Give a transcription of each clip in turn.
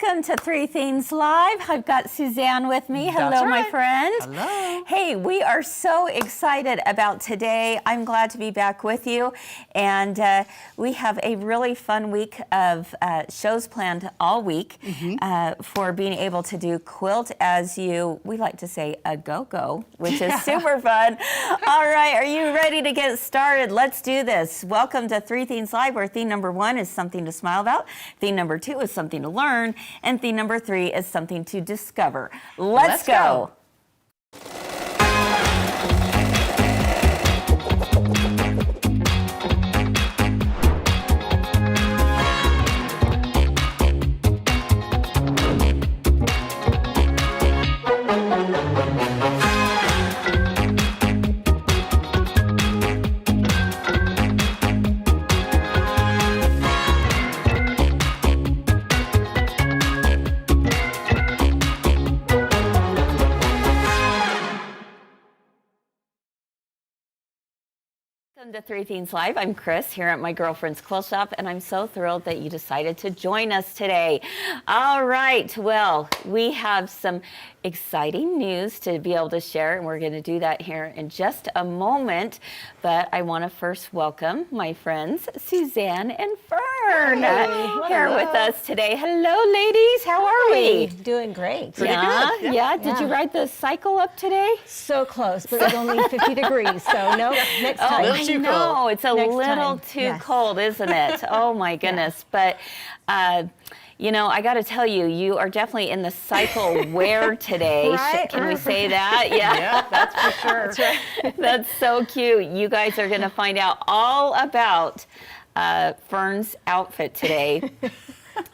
Welcome to Three Things Live. I've got Suzanne with me. Hello, That's right. my friend. Hello. Hey, we are so excited about today. I'm glad to be back with you. And we have a really fun week of shows planned all week for being able to do Quilt As You, we like to say a go-go, which is super fun. All right, are you ready to get started? Let's do this. Welcome to Three Things Live, where theme number 1 is something to smile about. Theme number 2 is something to learn. And theme number 3 is something to discover. Let's go. Welcome to Three Things Live. I'm Kris here at my girlfriend's quilt shop, and I'm so thrilled that you decided to join us today. All right, well, we have some exciting news to be able to share, and we're going to do that here in just a moment. But I want to first welcome my friends Suzanne and Fern here with us today. Hello, ladies. How are we? Doing great. Pretty good. Yeah. Did you ride the cycle up today? So close, but it's only 50 degrees, so no, next time. I know, it's a little too cold, isn't it? Oh my goodness. But you know, I got to tell you, you are definitely in the cycle wear today. Right? Can we say that? Yeah, that's for sure. That's right. That's so cute. You guys are going to find out all about Fern's outfit today.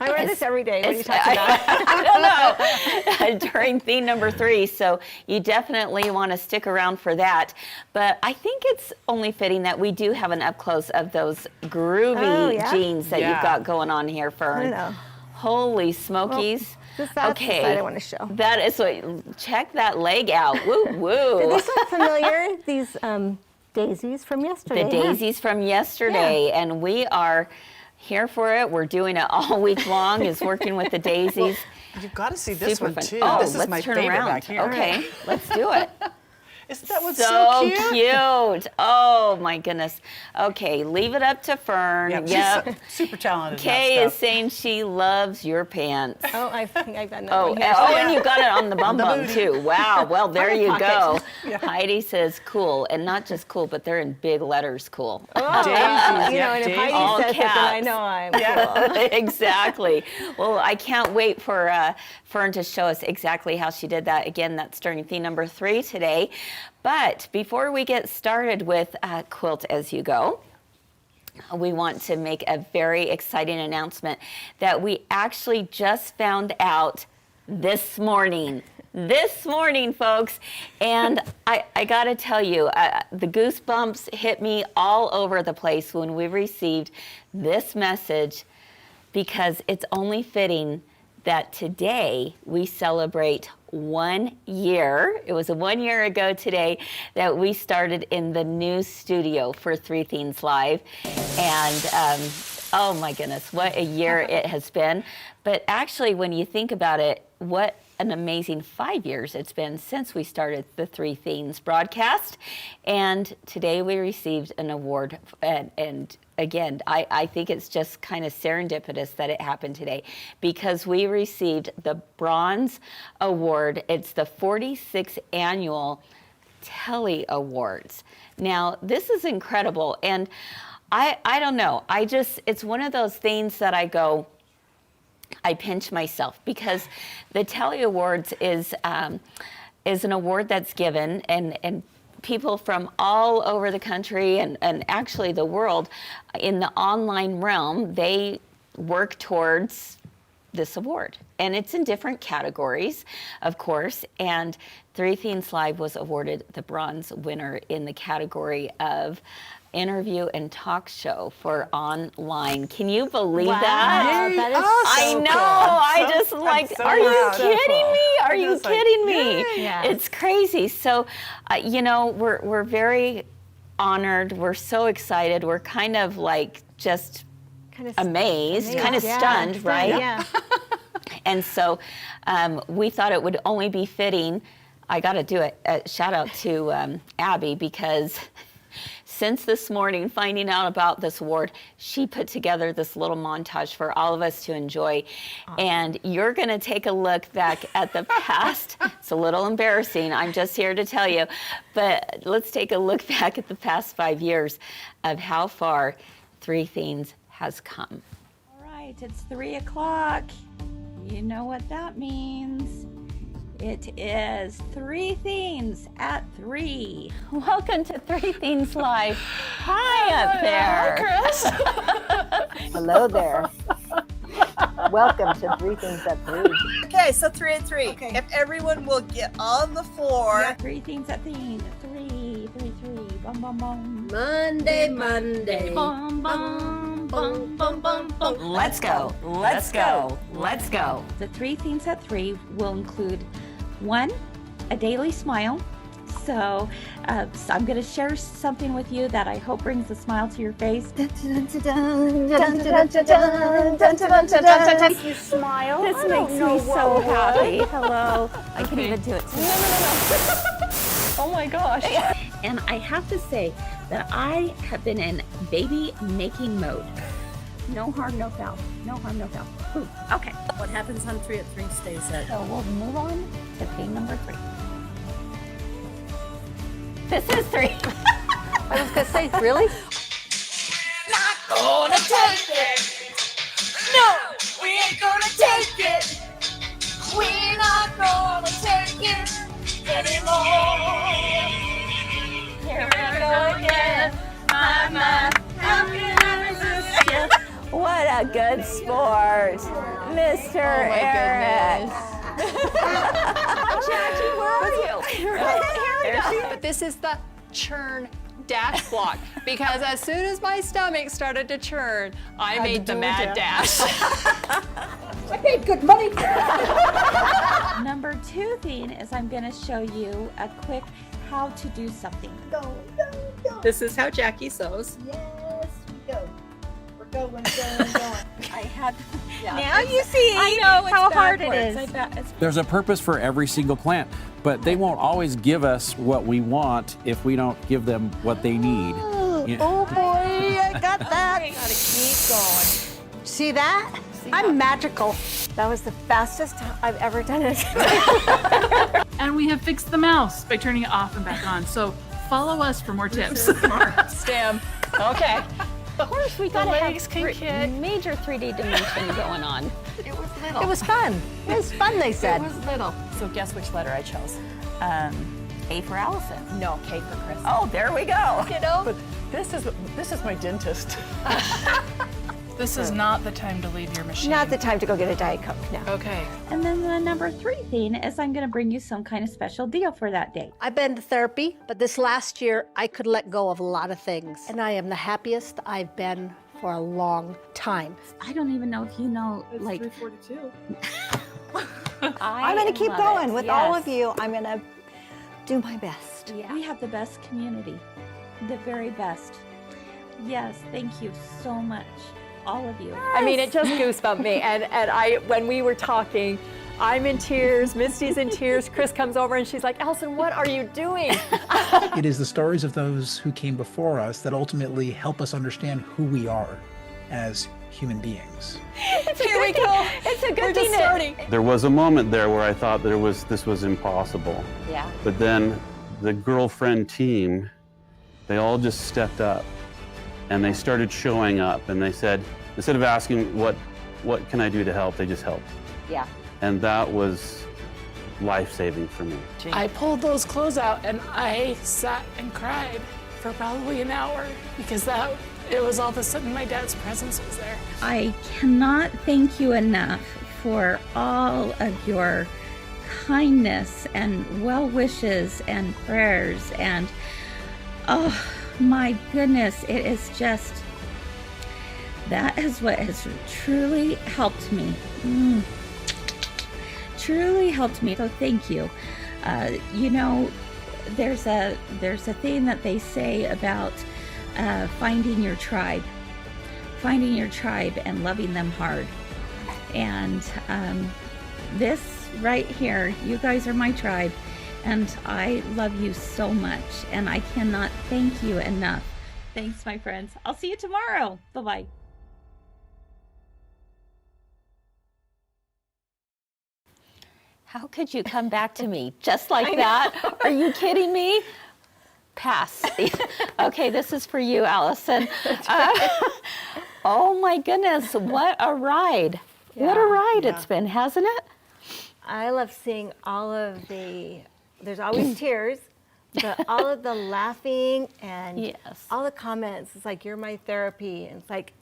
I wear this every day. What are you talking about? I don't know. During theme number 3, so you definitely want to stick around for that. But I think it's only fitting that we do have an up close of those groovy jeans that you've got going on here, Fern. I know. Holy smokies. Well, that's the side I want to show. That is what, check that leg out. Woo, woo. Do these look familiar? These daisies from yesterday. The daisies from yesterday, and we are here for it. We're doing it all week long, is working with the daisies. You've got to see this Super one, fun. too. Oh, this is let's my turn favorite around. back here. Okay, let's do it. Isn't that what's so cute? Cute. Oh, my goodness. Okay, leave it up to Fern. Yep. She's super talented. Kay is saying she loves your pants. Oh, I think I've got Oh, and you got it on the bum bum too. Wow. Well, there you go. Yeah. Heidi says cool, and not just cool, but they're in big letters cool. Oh, daisies. you know, and if daisies. All Heidi says it, then I caps. know I'm cool. Exactly. Well, I can't wait for Fern to show us exactly how she did that. Again, that's during theme number 3 today. But before we get started with Quilt As You Go, we want to make a very exciting announcement that we actually just found out this morning. This morning, folks. And I got to tell you, the goosebumps hit me all over the place when we received this message, because it's only fitting that today we celebrate 1 year. It was 1 year ago today that we started in the new studio for Three Things Live. And oh my goodness, what a year it has been. But actually, when you think about it, what an amazing 5 years it's been since we started the Three Things broadcast. And today we received an award, and again, I think it's just kind of serendipitous that it happened today, because we received the Bronze Award. It's the 46th Annual Telly Awards. Now, this is incredible, and I don't know. It's one of those things that I go, I pinch myself, because the Telly Awards is an award that's given, and people from all over the country and actually the world in the online realm, they work towards this award. And it's in different categories, of course, and Three Things Live was awarded the bronze winner in the category of interview and talk show for online. Can you believe that? That is I so know. cool. I just like, so are you proud. kidding me? Are you just like, kidding me? yay. Yes. It's crazy. So, you know, we're very honored. We're so excited. We're kind of like just Kind of amazed, kind of yeah, stunned, right? Yeah. And so we thought it would only be fitting. I got to do a shout out to Abby, because since this morning finding out about this award, she put together this little montage for all of us to enjoy. Awesome. And you're going to take a look back at the past. It's a little embarrassing, I'm just here to tell you, but let's take a look back at the past 5 years of how far Three Things has come. All right, it's 3 o'clock. You know what that means. It is Three Things at 3. Welcome to Three Things Live. Hi up there. Hi, Kris. Hello there. Welcome to Three Things at 3. Okay, so 3 at 3. Okay. If everyone will get on the floor. Yeah. Three Things at 3. 3, 3, 3. Bum, bum, bum. Monday. Bum, bum, bum, bum, bum, bum. Let's go. Let's go. Let's go. The Three Things at 3 will include 1, a daily smile. So I'm going to share something with you that I hope brings a smile to your face. You smile. This makes me so happy. Hello. I can even do it too. No. Oh my gosh. And I have to say that I have been in baby making mode. No harm, no foul. No harm, no foul. Ooh, okay. What happens on 3 at 3 stays at. So we'll move on to thing number 3. This is 3. I was going to say, really? Not gonna take it. No, we ain't gonna take it. We're not gonna take it anymore. Here we go again. My, how can I resist you? What a good sport, Mr. Eric. Jackie, where are you? But this is the churn dash block, because as soon as my stomach started to churn, I made the mad dash. I paid good money for it. Number 2 thing is I'm going to show you a quick how to do something. Go. This is how Jackie sews. Yes, we go. We're going. I had. Now you see I know how it's hard it backwards. is. I bet it's There's a purpose for every single plant, but they won't always give us what we want if we don't give them what they need. Yeah. Oh boy, I got that. Gotta keep going. See that? I'm magical. That was the fastest I've ever done it. And we have fixed the mouse by turning it off and back on. So follow us for more tips. Stem. Okay. Of course, we gotta legs have can kick. major 3D dimension going on. It was fun. It was fun, they said. So guess which letter I chose? A for Allison. No, K for Kris. Oh, there we go. You know? But this is my dentist. This is not the time to leave your machine. Not the time to go get a Diet Coke, no. Okay. And then the number 3 thing is I'm going to bring you some kind of special deal for that day. I've been to therapy, but this last year I could let go of a lot of things. And I am the happiest I've been for a long time. I don't even know if you know, It's like, 3:42. I'm going to keep love going it. with Yes. all of you. I'm going to do my best. Yeah. We have the best community, the very best. Yes, thank you so much, all of you. I mean, it just goosebumped me. And when we were talking, I'm in tears, Misty's in tears, Kris comes over and she's like, Allison, what are you doing? It is the stories of those who came before us that ultimately help us understand who we are as human beings. Here we go. It's a good We're thing just starting. There was a moment there where I thought this was impossible. Yeah. But then the girlfriend team, they all just stepped up and they started showing up, and they said, instead of asking what can I do to help, they just helped. Yeah. And that was life-saving for me. I pulled those clothes out and I sat and cried for probably an hour because it was all of a sudden my dad's presence was there. I cannot thank you enough for all of your kindness and well wishes and prayers, and oh my goodness, it is just, that is what has truly helped me. Truly helped me. So thank you. You know, there's a thing that they say about finding your tribe and loving them hard. And this right here, you guys are my tribe, and I love you so much, and I cannot thank you enough. Thanks, my friends. I'll see you tomorrow. Bye-bye. How could you come back to me just like that? Are you kidding me? Pass. Okay, this is for you, Allison. Oh my goodness, what a ride. What a ride it's been, hasn't it? I love seeing all of there's always tears, but all of the laughing and all the comments. It's like, you're my therapy. And it's like,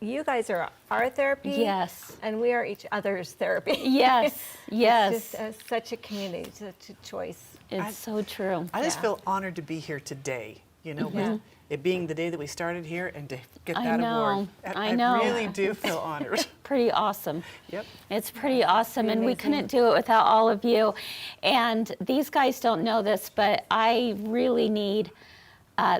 you guys are our therapy. Yes. And we are each other's therapy. Yes, yes. It's just such a community, such a choice. It's so true. I just feel honored to be here today, you know, with it being the day that we started here and to get that award. I know. I really do feel honored. Pretty awesome. Yep. It's pretty awesome, and we couldn't do it without all of you. And these guys don't know this, but I really need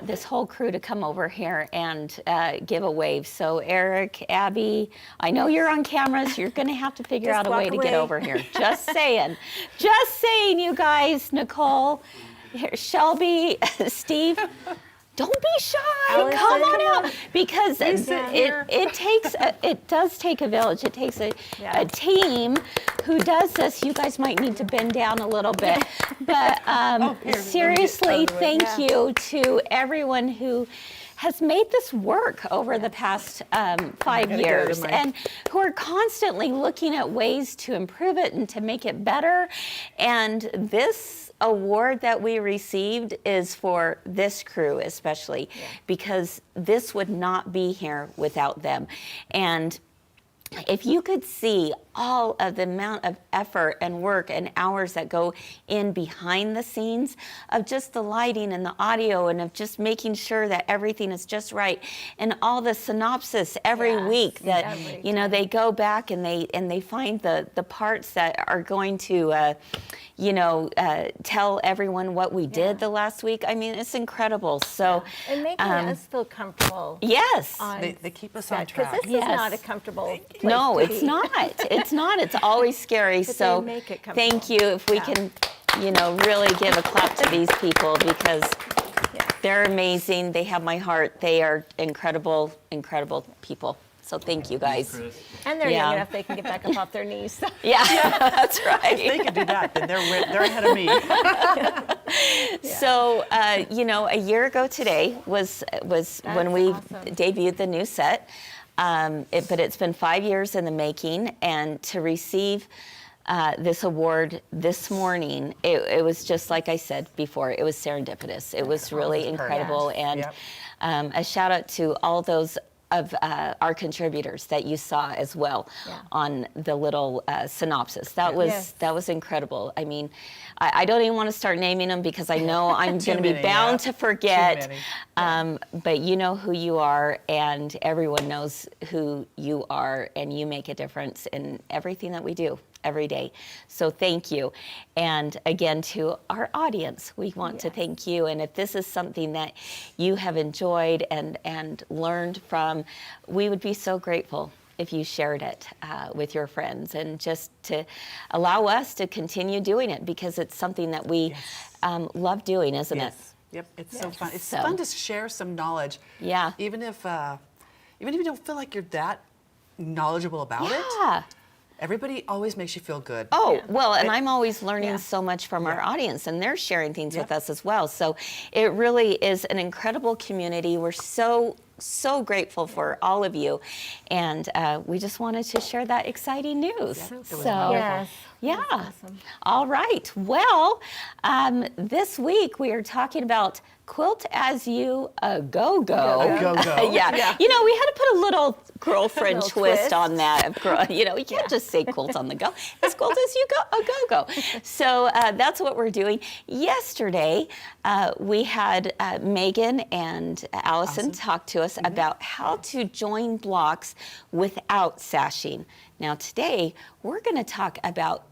this whole crew to come over here and give a wave. So Eric, Abby, I know you're on cameras. You're going to have to figure out a way to get over here. Just saying. Just saying, you guys. Nicole, here, Shelby, Steve. Don't be shy. Allison, come on out, because it does take a village. It takes a team who does this. You guys might need to bend down a little bit, but seriously, thank you to everyone who has made this work over the past 5 years, and who are constantly looking at ways to improve it and to make it better. And this award that we received is for this crew especially, because this would not be here without them. And if you could see all of the amount of effort and work and hours that go in behind the scenes of just the lighting and the audio and of just making sure that everything is just right, and all the synopsis every week that you know they go back and they find the parts that are going to tell everyone what we did the last week. I mean, it's incredible. So and making us feel comfortable. Yes, they keep us on track. Because this is not a comfortable place no, to it's be. not. It's not. It's always scary. But so they make it thank you. If we can, really give a clap to these people, because they're amazing. They have my heart. They are incredible, incredible people. So thank you, guys. And they're young enough they can get back up off their knees. So. Yeah, that's right. If they can do that, then they're ahead of me. So, a year ago today was when we debuted the new set. But it's been 5 years in the making, and to receive this award this morning, it was just like I said before, it was serendipitous. It was really incredible, and a shout out to all those of our contributors that you saw as well on the little synopsis. That was incredible. I mean, I don't even want to start naming them because I know I'm going to be bound to forget. But you know who you are, and everyone knows who you are, and you make a difference in everything that we do every day. So thank you. And again, to our audience, we want to thank you. And if this is something that you have enjoyed and learned from, we would be so grateful if you shared it with your friends, and just to allow us to continue doing it, because it's something that we love doing, isn't it? Yep, it's so fun. It's fun to share some knowledge. Yeah. Even if you don't feel like you're that knowledgeable about it. Everybody always makes you feel good. Oh, well, and I'm always learning so much from our audience, and they're sharing things with us as well. So it really is an incredible community. We're so grateful for all of you, and we just wanted to share that exciting news. Awesome. All right. Well, this week we are talking about Quilt As You Go. Yeah. You know, we had to put a little girlfriend twist on that. You know, you can't just say Quilt on the Go. It's Quilt As You Go. So that's what we're doing. Yesterday, we had Megan and Allison talk to us about how to join blocks without sashing. Now today, we're going to talk about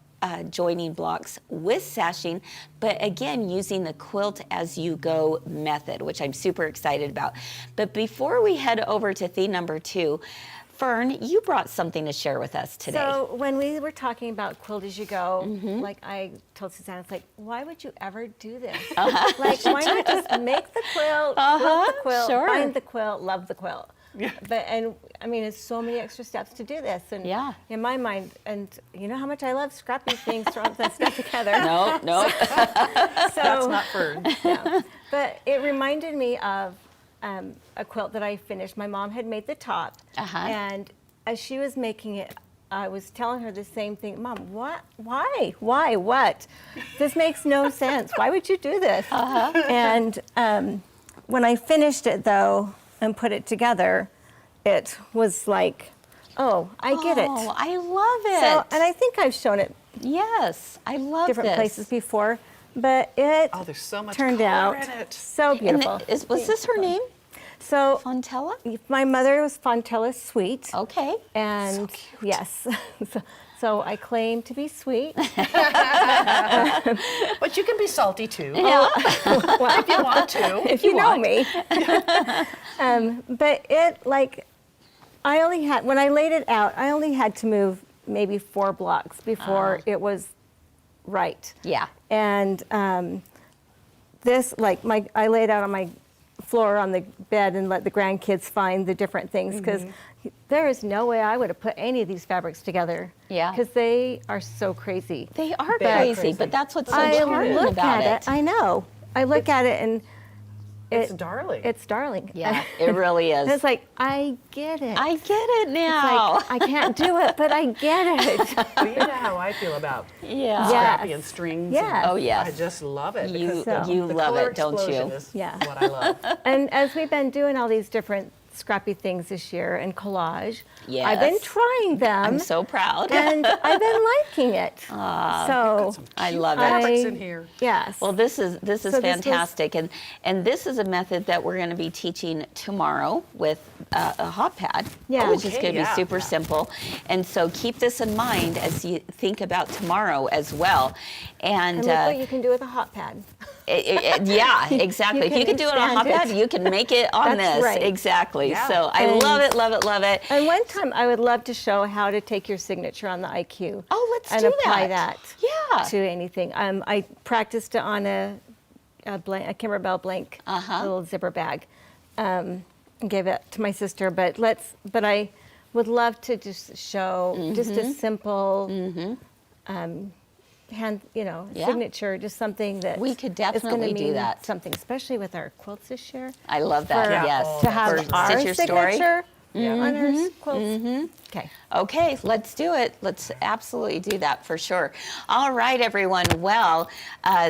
joining blocks with sashing, but again, using the Quilt As You Go method, which I'm super excited about. But before we head over to theme number 2, Fern, you brought something to share with us today. So when we were talking about Quilt As You Go, like I told Suzanne, it's like, why would you ever do this? Like, why not just make the quilt, quilt the quilt, find the quilt, love the quilt? Yeah. And I mean, it's so many extra steps to do this. And in my mind, and you know how much I love scrappy things, throwing that stuff together. No. So, That's not Fern. Yeah. But it reminded me of a quilt that I finished. My mom had made the top, and as she was making it, I was telling her the same thing. Mom, what? Why? What? This makes no sense. Why would you do this? And when I finished it, though, and put it together, it was like, oh, I get it. Oh, I love it. So, and I think I've shown it. Yes, I love different this. places before, but it there's so much turned color out in it. so beautiful. Was this her name? So Fontella? My mother was Fontella Sweet. Okay. And So cute. yes, so I claim to be sweet. But you can be salty too. Well, If you want to. if you know me. But it, like, I only had, when I laid it out, I only had to move maybe 4 blocks before it was right. Yeah. And this, like, I laid out on my floor on the bed and let the grandkids find the different things, because there is no way I would have put any of these fabrics together. Yeah. Because they are so crazy. They are crazy, but that's what's so I charming look about at it. I know. I look at it and It's darling. It's darling. Yeah, it really is. And it's like, I get it. I get it now. It's like, I can't do it, but I get it. Well, you know how I feel about Yeah. scrappy and strings. Yes. Oh, yes. I just love it. You- because you the love color it, don't you? explosion is Yeah. what I love. And as we've been doing all these different scrappy things this year and collage, Yes. I've been trying them. I'm so proud. And I've been liking it. So I love it. Fabrics in here. Yes. Well, this is So this was- fantastic, and this is a method that we're going to be teaching tomorrow with a hot pad, Yeah. which is Okay, going to be yeah. super simple. And so keep this in mind as you think about tomorrow as well. And, and look what you can do with a hot pad. yeah, exactly. If can you can do it on a hot expand pad, it. you can make it on That's this. right. Exactly. Yeah. So I And- love it, love it, love it. And one time I would love to show how to take your signature on the IQ. Oh, let's and do apply that. that Yeah. to anything. I practiced it on a Kimberbell blank little zipper bag. And gave it to my sister, but I would love to just show just a simple hand, Yeah. signature, just something that We could is gonna definitely do mean that. something, especially with our quilts this year. I love that. For- Yes. To have For our Stitch Your Story. signature on our quilts. Okay. Okay, let's do it. Let's absolutely do that for sure. All right, everyone. Well,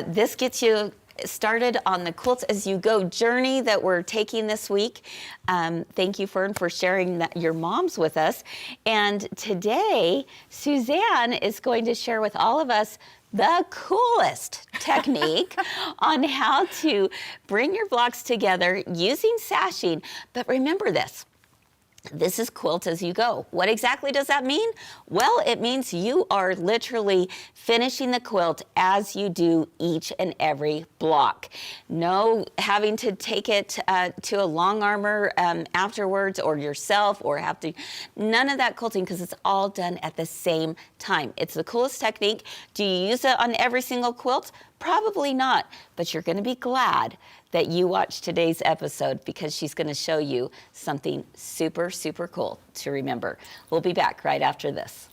this gets you started on the Quilt As You Go journey that we're taking this week. Thank you, Fern, for sharing your moms with us. And today, Suzanne is going to share with all of us the coolest technique on how to bring your blocks together using sashing. But remember this. This is Quilt As You Go. What exactly does that mean? Well, it means you are literally finishing the quilt as you do each and every block. No having to take it to a long armor afterwards or yourself or have to, none of that quilting because it's all done at the same time. It's the coolest technique. Do you use it on every single quilt? Probably not, but you're gonna be glad that you watched today's episode because she's gonna show you something super, super cool to remember. We'll be back right after this.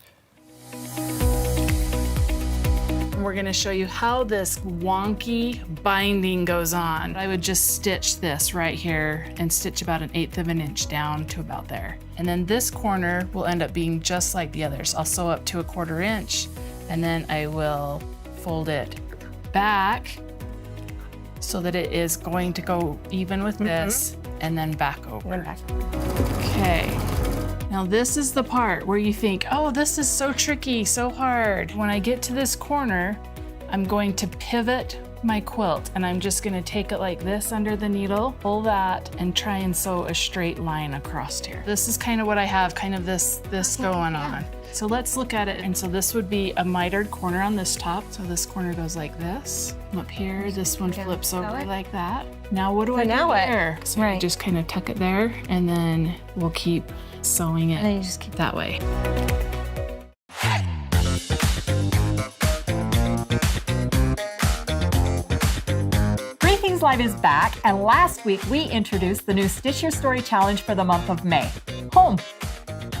We're gonna show you how this wonky binding goes on. I would just stitch this right here and stitch about 1/8 of an inch down to about there. And then this corner will end up being just like the others. I'll sew up to 1/4 inch and then I will fold it back so that it is going to go even with this and then back over. Okay. Now this is the part where you think, oh, this is so tricky, so hard. When I get to this corner, I'm going to pivot my quilt and I'm just gonna take it like this under the needle, pull that, and try and sew a straight line across here. This is kind of what I have, kind of this going on. So let's look at it. And so this would be a mitered corner on this top. So this corner goes like this. Up here, this one flips over like that. Now what do I do now what? there? So I Right. just kind of tuck it there and then we'll keep sewing it And then you just keep that way. Three Things Live is back, and last week we introduced the new Stitch Your Story Challenge for the month of May. Home.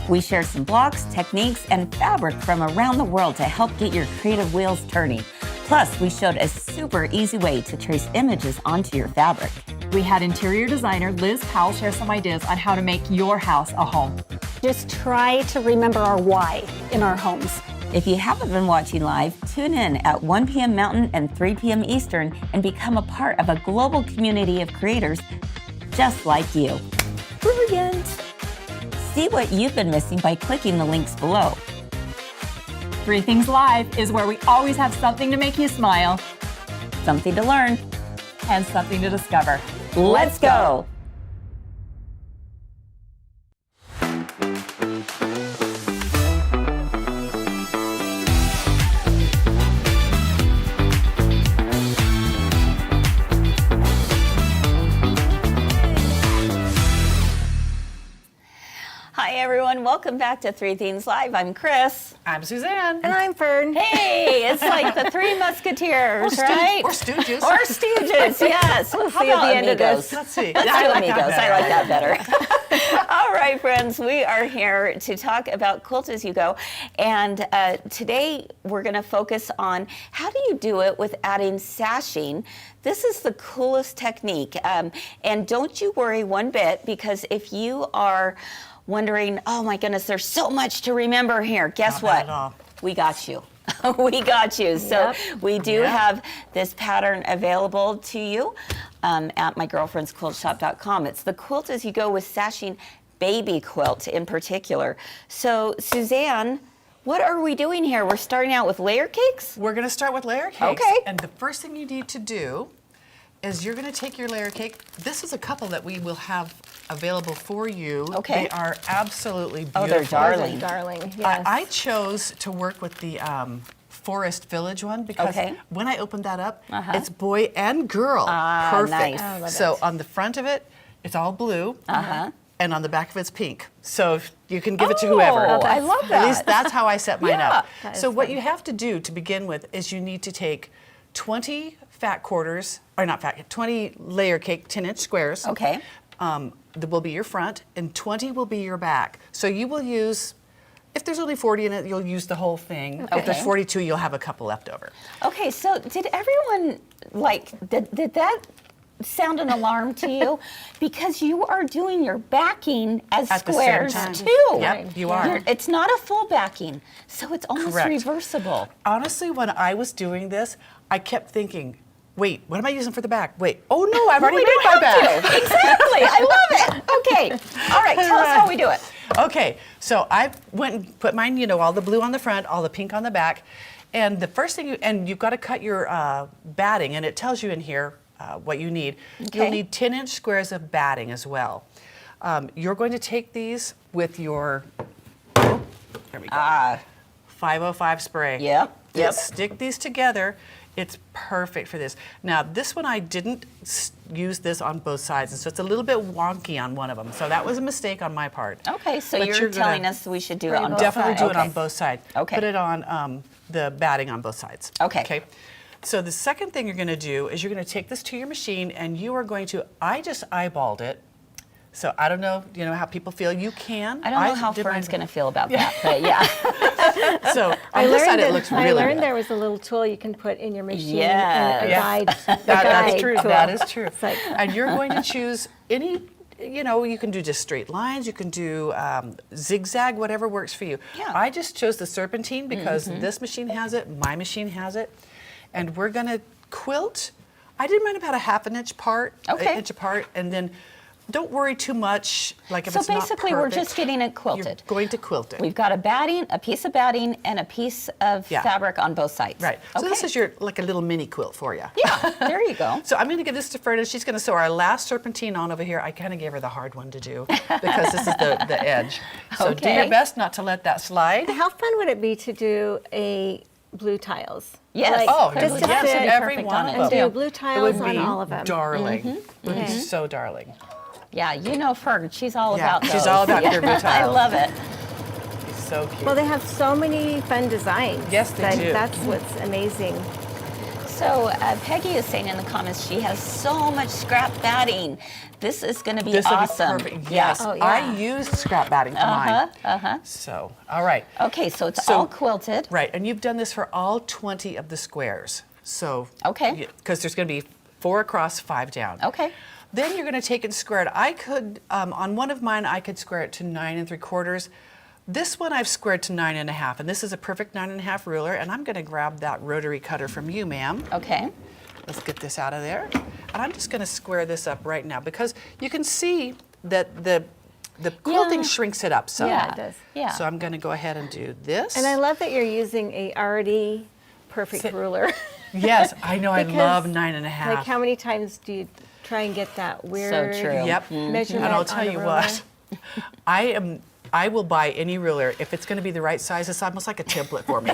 We share some blocks, techniques, and fabric from around the world to help get your creative wheels turning. Plus, we showed a super easy way to trace images onto your fabric. We had interior designer Liz Powell share some ideas on how to make your house a home. Just try to remember our why in our homes. If you haven't been watching live, tune in at 1 p.m. Mountain and 3 p.m. Eastern and become a part of a global community of creators just like you. Brilliant! See what you've been missing by clicking the links below. Three Things Live is where we always have something to make you smile, Something to learn. and something to discover. Let's go! Hi everyone, welcome back to Three Things Live. I'm Kris. I'm Suzanne. And I'm Fern. Hey, it's like the Three Musketeers, right? Or Stooges. Or Stooges, yes. We'll How see at about the end of Amigos? this. Let's see. Let's I do like that Amigos. I better. like that better. All right, friends, we are here to talk about Quilt As You Go. And today we're going to focus on how do you do it with adding sashing. This is the coolest technique. And don't you worry one bit, because if you are wondering, oh my goodness, there's so much to remember here, guess Not bad what? at all. We got you. We got you. So we do have this pattern available to you at mygirlfriendsquiltshop.com. It's the Quilt As You Go with Sashing Baby Quilt in particular. So Suzanne, what are we doing here? We're starting out with layer cakes? We're going to start with layer cakes. Okay. And the first thing you need to do is you're going to take your layer cake. This is a couple that we will have available for you. Okay. They are absolutely beautiful. Oh, they're darling. Darling, yes. I chose to work with the Forest Village one because when I opened that up, it's boy and girl. Perfect. Nice. I love So it. on the front of it, it's all blue. And on the back of it's pink. So you can give it to whoever. Oh, I love that. At least that's how I set mine up. That So is what fun. you have to do to begin with is you need to take 20 fat quarters, or not fat, 20 layer cake 10-inch squares. Okay. That will be your front, and 20 will be your back. So you will use, if there's only 40 in it, you'll use the whole thing. If there's Okay. 42, you'll have a couple left over. Okay, so did everyone, did that sound an alarm to you? Because you are doing your backing as At the same squares time. too. Yep, you are. It's not a full backing, so it's almost Correct. reversible. Honestly, when I was doing this, I kept thinking, wait, what am I using for the back? Wait, oh no, I've already made my back. Exactly, I love it. Okay, all right, tell us how we do it. Okay, so I went and put mine, you know, all the blue on the front, all the pink on the back. And the first thing, and you've got to cut your batting, and it tells you in here what you need. Okay. You'll need 10-inch squares of batting as well. You're going to take these with your, there we go, 505 spray. Yep, yep. Stick these together. It's perfect for this. Now, this one I didn't use this on both sides, and so it's a little bit wonky on one of them. So that was a mistake on my part. Okay, so But you're you're gonna telling us we should do it on both Definitely sides. do it Okay. on both sides. Okay. Put it on the batting on both sides. Okay. Okay. So the second thing you're going to do is you're going to take this to your machine, and you are going to, I just eyeballed it. So I don't know, you know how people feel. You can. I don't know how did Fern's mine- going to feel about that, but yeah. So on this side, it looks really I learned good. there was a little tool you can put in your machine. Yes. And a Yeah. guide. That's true. tool. That is true. It's like- And you're going to choose any, you know, you can do just straight lines, you can do zigzag, whatever works for you. Yeah. I just chose the serpentine because this machine has it, my machine has it. And we're going to quilt. I did mine about a half an inch apart, Okay. an inch apart, and then don't worry too much. Like if So it's not basically, we're perfect, just getting it quilted. You're going to quilt it. We've got a batting, a piece of batting, and a piece of Yeah. fabric on both sides. Right. So Okay. this is your like a little mini quilt for you. Yeah, there you go. So I'm going to give this to Fern, and she's going to sew our last serpentine on over here. I kind of gave her the hard one to do because this is the edge. So do Okay. your best not to let that slide. How fun would it be to do a blue tiles? Yes. Oh, just to yes, sit every perfect one on of it, them. and do blue It tiles would on be all of them. darling. It would be Okay. so darling. Yeah, you know Fern, she's all Yeah, about those. she's all about curved tiles. I love it. So cute. Well, they have so many fun designs. Yes, they do. That's what's amazing. So Peggy is saying in the comments she has so much scrap batting. This is going to be This will awesome. be perfect. Yes, Oh, yeah. I used scrap batting to mine. So, all right. Okay, so it's all quilted. Right, and you've done this for all 20 of the squares. So, Okay. because there's going to be 4 across, 5 down. Okay. Then you're going to take it and square it. I could, on one of mine, I could square it to 9 3/4. This one I've squared to 9 1/2, and this is a perfect 9 1/2 ruler, and I'm going to grab that rotary cutter from you, ma'am. Okay. Let's get this out of there. And I'm just going to square this up right now because you can see that the quilting shrinks it up some. Yeah, it does. Yeah. So I'm going to go ahead and do this. And I love that you're using a already perfect ruler. Yes, I know. I Because, love 9 1/2. Like, how many times do you try and get that weird true. Yep. measurement And I'll tell on a you ruler? what, I will buy any ruler if it's going to be the right size. It's almost like a template for me.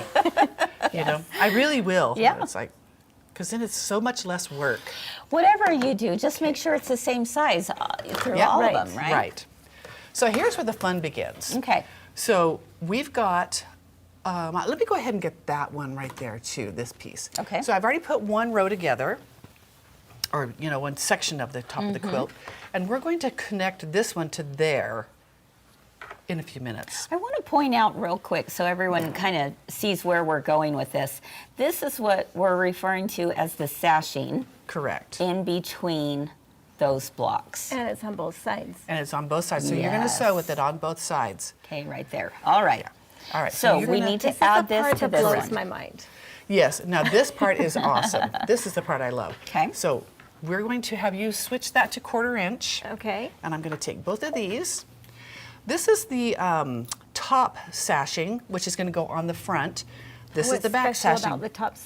You know, I really will. Yeah. It's like, because then it's so much less work. Whatever you do, just make sure it's the same size through Yeah, all right. of them, right? Right. So here's where the fun begins. Okay. So we've got, let me go ahead and get that one right there too, this piece. Okay. So I've already put one row together, or one section of the top of the quilt, and we're going to connect this one to there in a few minutes. I want to point out real quick so everyone kind of sees where we're going with this. This is what we're referring to as the sashing Correct. in between those blocks. And it's on both sides. And it's on both sides, so you're going to sew with it on both sides. Okay, right there. All right. All right. So you're we gonna- need to This is add the this part to that this blows one. my mind. Yes, now this part is awesome. This is the part I love. Okay. So we're going to have you switch that to 1/4 inch. Okay. And I'm going to take both of these. This is the top sashing, which is going to go on the front. This is the back What's special sashing. about the top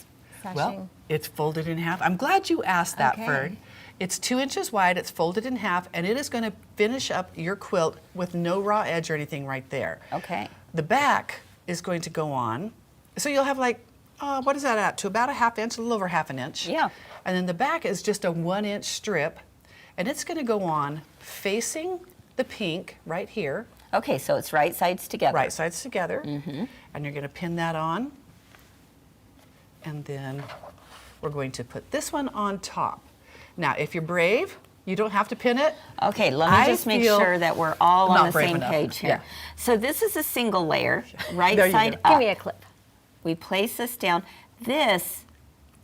sashing? Well, it's folded in half. I'm glad you asked that, Okay. Fern. It's 2 inches wide, it's folded in half, and it is going to finish up your quilt with no raw edge or anything right there. Okay. The back is going to go on. So you'll have like, what is that at? To about a 1/2 inch, a little over 1/2 inch. Yeah. And then the back is just a 1 inch strip, and it's going to go on facing the pink right here. Okay, so it's right sides together. Right sides together. And you're going to pin that on. And then we're going to put this one on top. Now, if you're brave, you don't have to pin it. Okay, let me I just make feel sure that we're all on not the brave same enough. page here. Yeah. So this is a single layer, right There you side go. up. Give me a clip. We place this down. This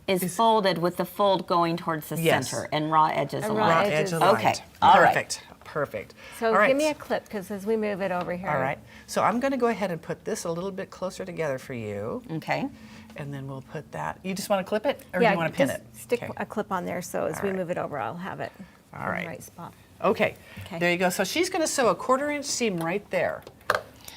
is folded with the fold going towards the Yes. center and raw edges And aligned. raw Raw edges. edge aligned. Okay, all right. Perfect. Perfect. So All right. give me a clip, because as we move it over here. All right. So I'm going to go ahead and put this a little bit closer together for you. Okay. And then we'll put that. You just want to clip it, or Yeah, do you want to pin just it? stick Okay. a clip on there, so as All we right. move it over, I'll have it All in right. the right spot. Okay. Okay. There you go. So she's going to sew a 1/4 inch seam right there.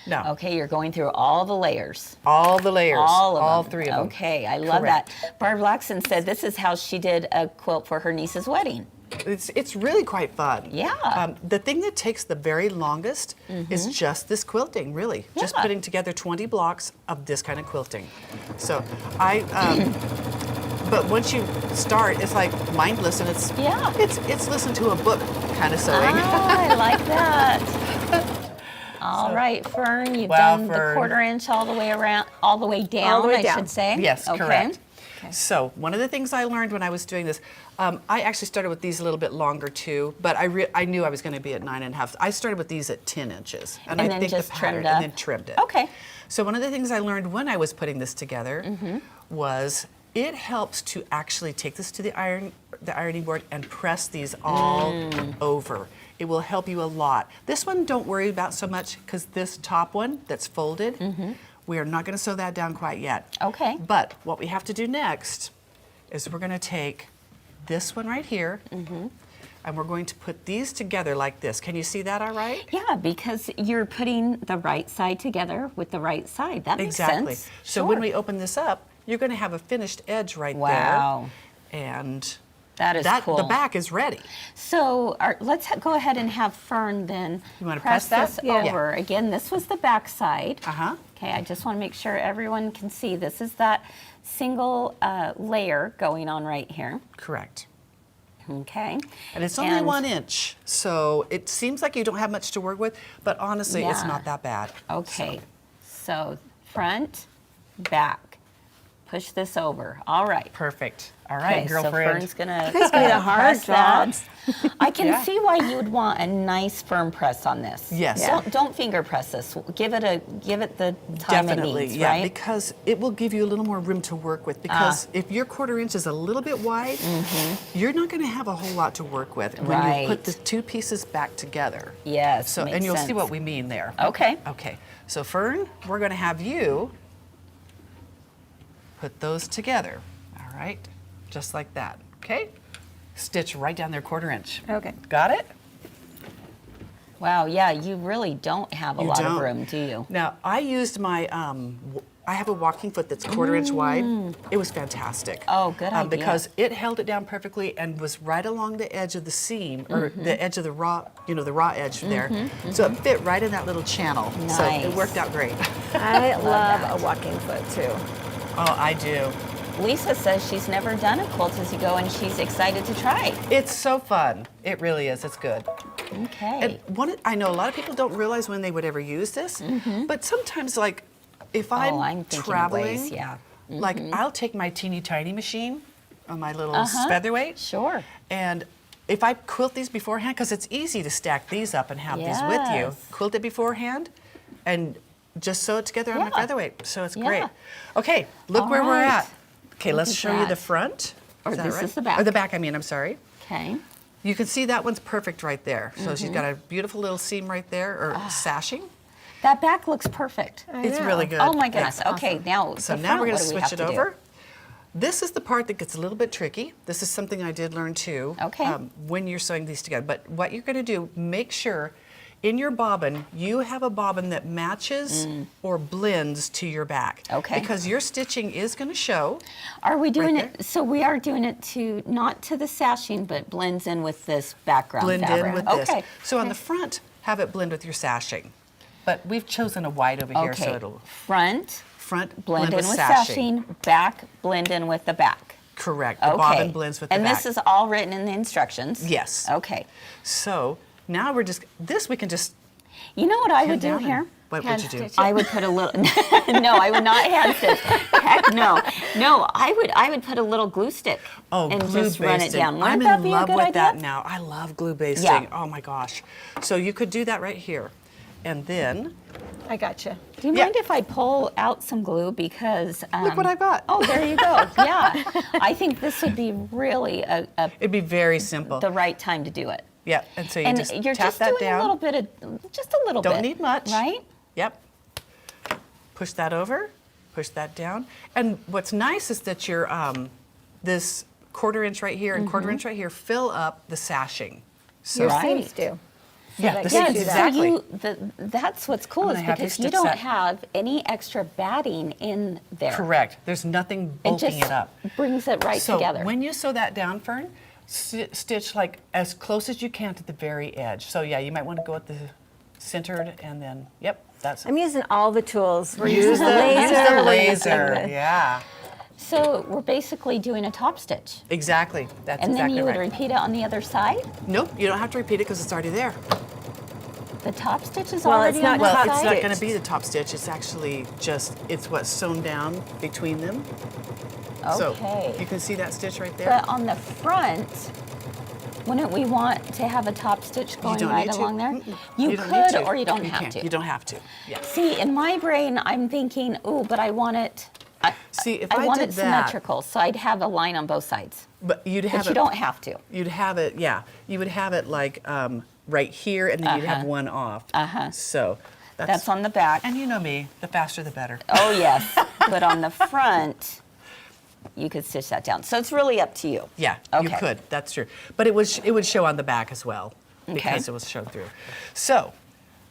Now, Okay, you're going through all the layers. all the layers, All of them. 3 of them. Okay, I love Correct. that. Barb Laxton said this is how she did a quilt for her niece's wedding. It's really quite fun. Yeah. The thing that takes the very longest is just this quilting, really. Just Yeah. putting together 20 blocks of this kind of quilting. So but once you start, it's like mindless, and it's Yeah. it's listen to a book kind of sewing. Ah, I like that. All right, Fern, you've Wow, done Fern. the 1/4 inch all the way around, all the way down, way I down. should say. Yes, Okay. correct. So one of the things I learned when I was doing this, I actually started with these a little bit longer too, but I knew I was going to be at 9 1/2. I started with these at 10 inches, And I then think just the pattern, trimmed up. and then trimmed it. Okay. So one of the things I learned when I was putting this together was it helps to actually take this to the ironing board and press these all over. It will help you a lot. This one don't worry about so much, because this top one that's folded, we are not going to sew that down quite yet. Okay. But what we have to do next is we're going to take this one right here, and we're going to put these together like this. Can you see that all right? Yeah, because you're putting the right side together with the right side. That makes Exactly. sense. So when we open this up, you're going to have a finished edge right Wow. there. And That is cool. the back is ready. So let's go ahead and have Fern then You wanna press that? this Yeah. over. Again, this was the back side. Uh-huh. Okay, I just want to make sure everyone can see. This is that single layer going on right here. Correct. Okay. And it's only 1 inch, so it seems like you don't have much to work with, but honestly, it's Yeah. not that bad. Okay. So front, back. Push this over. All right. Perfect. All right, Okay, girlfriend. so Fern's gonna It's gonna be the hard press that. jobs. I can Yeah. see why you would want a nice firm press on this. Yes. Don't finger press this. Give it the time Definitely, it needs, yeah, right? because it will give you a little more room to work with. Because if your 1/4 inch is a little bit wide, you're not going to have a whole lot to work with when you Right. put the 2 pieces back together. Yes. So, makes and you'll see sense. what we mean there. Okay. Okay. So Fern, we're going to have you put those together. All right, just like that. Okay. Stitch right down there 1/4 inch. Okay. Got it? Wow. Yeah. You really don't have a You lot don't. of room, do you? Now, I used my, I have a walking foot that's 1/4 inch wide. It was fantastic. Oh, good idea. Because it held it down perfectly and was right along the edge of the seam, or the edge of the raw, the raw edge there. So it fit right in that little channel. So it Nice. worked out great. I love a walking foot too. Oh, I do. Lisa says she's never done a Quilt As You Go and she's excited to try. It's so fun. It really is. It's good. Okay. And I know a lot of people don't realize when they would ever use this, but sometimes, like, if I'm thinking of traveling, ways, yeah. like I'll take my teeny tiny machine on my little featherweight, Sure. and if I quilt these beforehand, because it's easy to stack these up and have these with you, Yes. quilt it beforehand, and just sew it together on my Yeah. featherweight. So it's Yeah. great. Okay, look All where we're right. at. Okay, let's at show you the that. front. Or Is that this right? is the back. Or the back, I mean, I'm sorry. Okay. You can see that one's perfect right there. So she's got a beautiful little seam right there, or sashing. That back looks perfect. It's really good. Oh my Yeah. goodness. Okay, now So the now front, we're going what to do we switch have it to do? over. This is the part that gets a little bit tricky. This is something I did learn too. Okay. When you're sewing these together. But what you're going to do, make sure in your bobbin, you have a bobbin that matches or blends to your back. Okay. Because your stitching is going to show. Are we doing right it? So we are doing it to not to the sashing, but blends in with this background Blend fabric. in with okay. this. So on the front, have it blend with your sashing. But we've chosen a white over here, Okay. so it'll Front blend blend in with sashing. sashing. Back blend in with the back. Correct. The Okay. bobbin blends with the and back. this is all written in the instructions. Yes. Okay. So now we're just, this we can just You know what I would hand do down here? and- What would you do? stitch. I would put a little. No, I would not hand stitch. Heck no. No, I would put a little glue stick and glue just run it basting. down. Wouldn't I'm that in be a love good with idea? that now. I love glue basting. Yeah. Oh my gosh. So you could do that right here. And then, I gotcha. Do you Yeah. mind if I pull out some glue because? look what I got. Oh, there you go. Yeah, I think this would be really It'd be very simple. the right time to do it. Yeah, and so you And just you're tap just that doing down. a little bit of, just a little bit. Don't need much. right? Yep. Push that over, push that down. And what's nice is that your, this 1/4 inch right here and 1/4 inch right here fill up the sashing. So, Your Right. seams do. yeah, that the gives Yeah, seams, you so exactly. that's what's cool I'm is gonna have you because you stitch don't that. have any extra batting in there. Correct. There's nothing It bulking just it up. brings it right So together. when you sew that down, Fern, stitch like as close as you can to the very edge. So yeah, you might want to go at the centered and then, yep, that's I'm using all the tools. We're use using the laser. we're laser. using the- Yeah, So we're basically doing a top stitch. exactly. That's And then exactly you would right. repeat it on the other side? Nope, you don't have to repeat it because it's already there. The top stitch is Well, already it's not on the Well, top side? it's not going to stitched. be the top stitch. It's actually just, it's what's sewn down between them. So Okay. you can see that stitch right there. But on the front, wouldn't we want to have a top stitch going don't right need to. along there? Mm-mm. You don't need could to. or you don't You have can't. to. You don't have to. Yeah. See, in my brain, I'm thinking, ooh, but I want it. See, if I I want did it that- symmetrical, so I'd have a line on both sides. But you'd have But you it. don't have to. You'd have it, yeah. You would have it like right here, and then you'd have one off. So That's on the back. And you know me, the faster the better. Oh yes, but on the front, you could stitch that down. So it's really up to you. Yeah, you Okay. could. That's true. But it would show on the back as well because Okay. it was showed through. So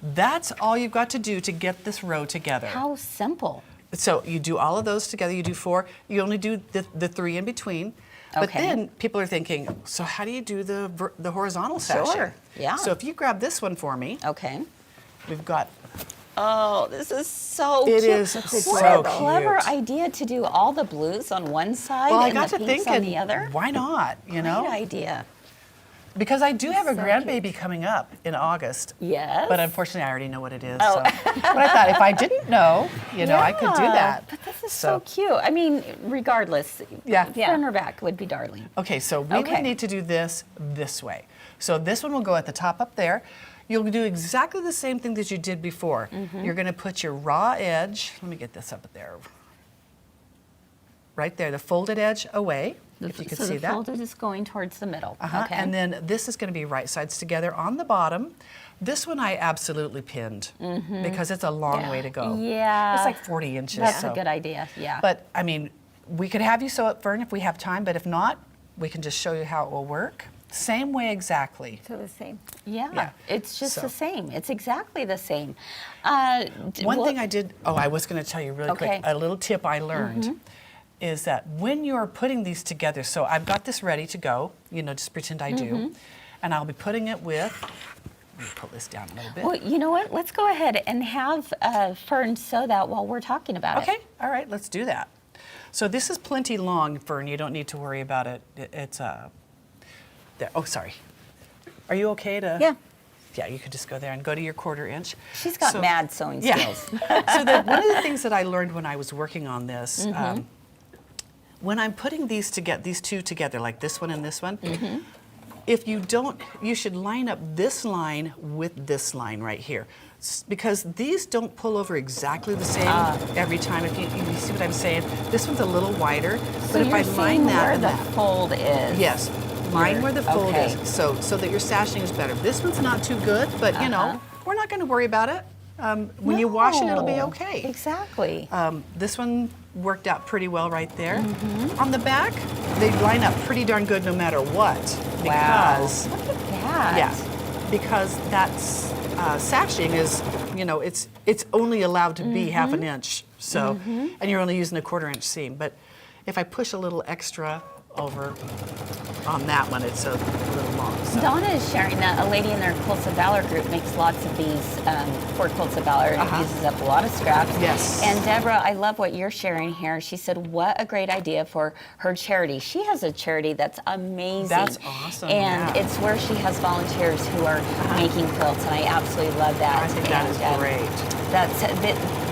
that's all you've got to do to get this row together. How simple. So you do all of those together. You do 4. You only do the 3 in between. But Okay. then people are thinking, so how do you do the horizontal sashing? Sure, yeah. So if you grab this one for me, Okay. we've got. Oh, this is so It cute. is What so a clever cute. idea to do all the blues on one side Well, I and got the to pinks thinking, on the other. why not? You know. Great idea. because I do have a So grandbaby coming up in August. Yes. But unfortunately, I already know what it is. Oh. So. But I thought if I didn't know, I could do that. But this is so cute. I mean, regardless, front or back would be darling. Okay, so we would need to do this way. So this one will go at the top up there. You'll do exactly the same thing that you did before. You're going to put your raw edge, let me get this up there, right there, the folded edge away, if you can see that. So the folded is going towards the middle. Okay. And then this is going to be right sides together on the bottom. This one I absolutely pinned because it's a long way to go. Yeah. It's like 40 inches. That's a good idea, yeah. But I mean, we could have you sew it, Fern, if we have time, but if not, we can just show you how it will work. Same way exactly. So the same. Yeah, it's just the same. It's exactly the same. One thing I did, I was going to tell you really quick, a little tip I learned is that when you're putting these together, so I've got this ready to go, just pretend I do, and I'll be putting it with, let me pull this down a little bit. Well, you know what? Let's go ahead and have Fern sew that while we're talking about it. Okay, all right, let's do that. So this is plenty long, Fern. You don't need to worry about it. It's there. Oh, sorry. Are you okay to? Yeah. Yeah, you could just go there and go to your 1/4 inch. She's got mad sewing skills. So one of the things that I learned when I was working on this, when I'm putting these two together, like this one and this one, if you don't, you should line up this line with this line right here. Because these don't pull over exactly the same every time. If you see what I'm saying, this one's a little wider. So but if you're I line that, where the fold is. yes, line where the fold is, so that your sashing is better. This one's not too good, but we're not going to worry about it. When you wash it, it'll be okay. Exactly. This one worked out pretty well right there. On the back, they line up pretty darn good no matter what. Because, look at that. Yeah, because that's sashing is, it's only allowed to be half an inch. So, and you're only using a 1/4 inch seam. But if I push a little extra over on that one, it's a little long. So. Donna is sharing that a lady in their Quilts of Valor group makes lots of these for Quilts of Valor. It uses up a lot of scraps. Yes. And Deborah, I love what you're sharing here. She said, what a great idea for her charity. She has a charity that's amazing. That's awesome. And it's where she has volunteers who are making quilts, and I absolutely love that. I think that is great.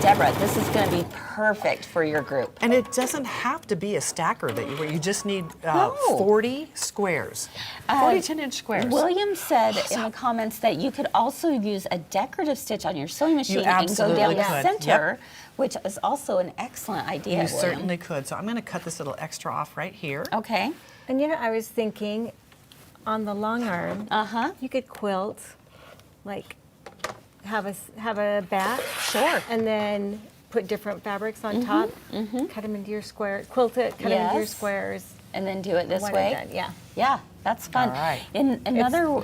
Deborah, this is going to be perfect for your group. And it doesn't have to be a stacker where you just need 40 squares, 40 10-inch squares. William said in the comments that you could also use a decorative stitch on your sewing machine and go absolutely down the could. center, which is also an excellent idea, You William. certainly could. So I'm going to cut this little extra off right here. Okay. And I was thinking on the long arm, you could quilt, like have a back. Sure. And then put different fabrics on top, cut them into your squares, quilt it, cut them into your squares. And then do it this One way? and done, yeah. Yeah, that's fun. All right. And another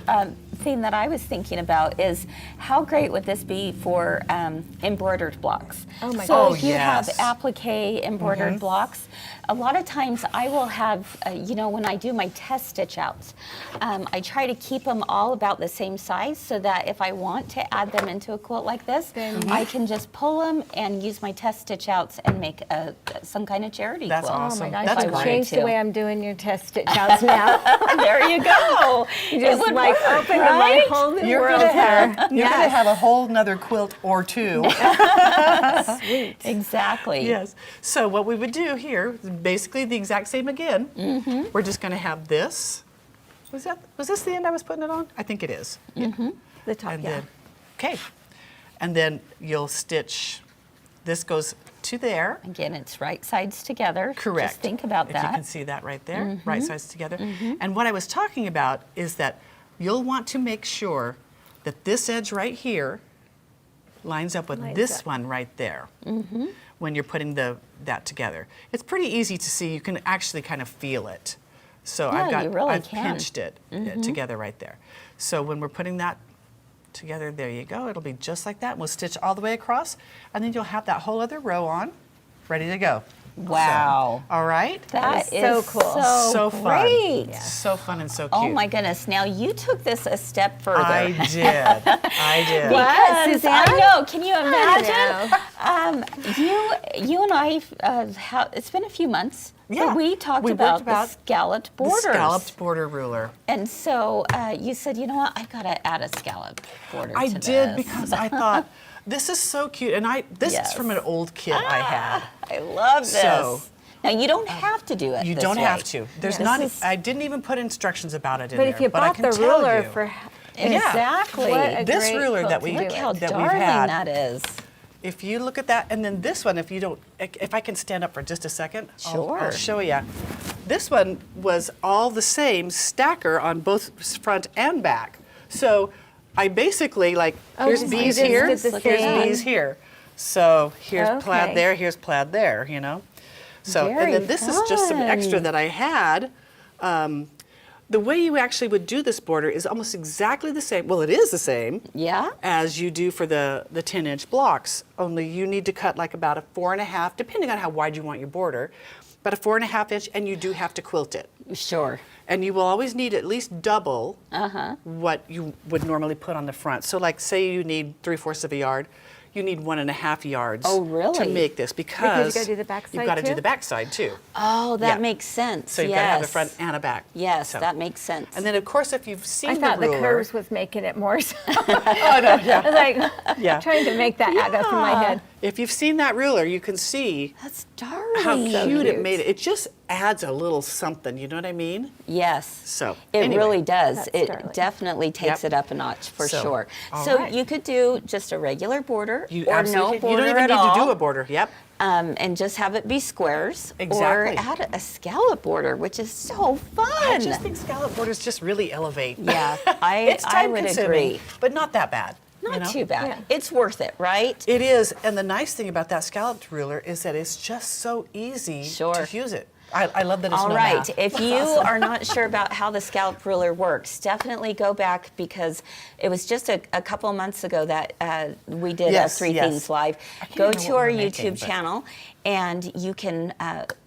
thing that I was thinking about is how great would this be for embroidered blocks? Oh my So gosh. if you have applique embroidered blocks, a lot of times I will have, when I do my test stitch outs, I try to keep them all about the same size so that if I want to add them into a quilt like this, I can just pull them and use my test stitch outs and make some kind of charity That's quilt. awesome. Oh my gosh, That's I've great. changed the way I'm doing your test stitch outs now. There you go. You just opened my whole new You're world going here. to have a whole nother quilt or two. Sweet. Exactly. Yes. So what we would do here is basically the exact same again. We're just going to have this. Was this the end I was putting it on? I think it is. The top, And yeah. then, okay. And then you'll stitch. This goes to there. Again, it's right sides together. Correct. Just think about if that. you can see that right there, right sides together. And what I was talking about is that you'll want to make sure that this edge right here lines up with this one right there when you're putting that together. It's pretty easy to see. You can actually kind of feel it. So I've pinched it together right there. So when we're putting that together, there you go. It'll be just like that. We'll stitch all the way across, and then you'll have that whole other row on, ready to go. Wow. So, all right? That is so cool. So fun. Great. So fun and so cute. Oh my goodness. Now you took this a step further. I did. I did. Because Suzanne? I know. Can you imagine? You and I, it's been a few months. Yeah. But we talked We about worked about the scalloped borders. The scalloped border ruler. And so you said, you know what? I've got to add a scalloped border I to did this. because I thought, this is so cute. And this is from an old kit I had. I love this. So, now you don't have to do it. you this don't way. have to. There's This not. is- I didn't even put instructions about it in But there. if you but I bought can the tell ruler you. for Exactly. What a This great ruler that quilt we to do Look it. how that we've darling had. that is. If you look at that, and then this one, if I can stand up for just a second, I'll Sure. show you. This one was all the same stacker on both front and back. So I basically here's you bees just here, did the here's same. bees here. So here's plaid Okay. there, here's plaid there, you know. So Very and then this is just some extra fun. that I had. The way you actually would do this border is almost exactly the same. Well, it is the same. Yeah. As you do for the 10-inch blocks. Only you need to cut like about a 4.5, depending on how wide you want your border, about a 4.5 inch, and you do have to quilt it. Sure. And you will always need at least double what you would normally put on the front. So like say you need 3/4 of a yard, you need 1.5 yards Oh, really? to make this Because because you gotta do the back you've side got to do too? the back side too. Oh, that Yeah. makes sense. So you've got to have a front and a back. Yes, So- that makes sense. And then of course if you've seen I thought the the ruler, curves was making it more. So oh no, yeah. I was like Yeah. trying to make that add up in my head. If you've seen that ruler, you can see That's darling. how cute it cute. made it. It just adds a little something, you know what I mean? Yes. So, it anyway. really does. That's It darling. definitely takes Yep. it up a notch for So, sure. all So right. you could do just a regular border You or absolutely no can. You border don't even at need all. to do a border. Yep. And just have it be squares. Exactly. Or add a scallop border, which is so fun. I just think scallop borders just really elevate. Yeah, It's I time would consuming, agree. but not that bad. Not you know? too bad. Yeah. It's worth it, right? It is, and the nice thing about that scalloped ruler is that it's just so easy Sure. to use it. I love that it's All no right. math. If you Awesome. are not sure about how the scallop ruler works, definitely go back because it was just a couple of months ago that we did Yes, a Three yes. Things Live. can't Go remember to what our we were making, YouTube but- channel and you can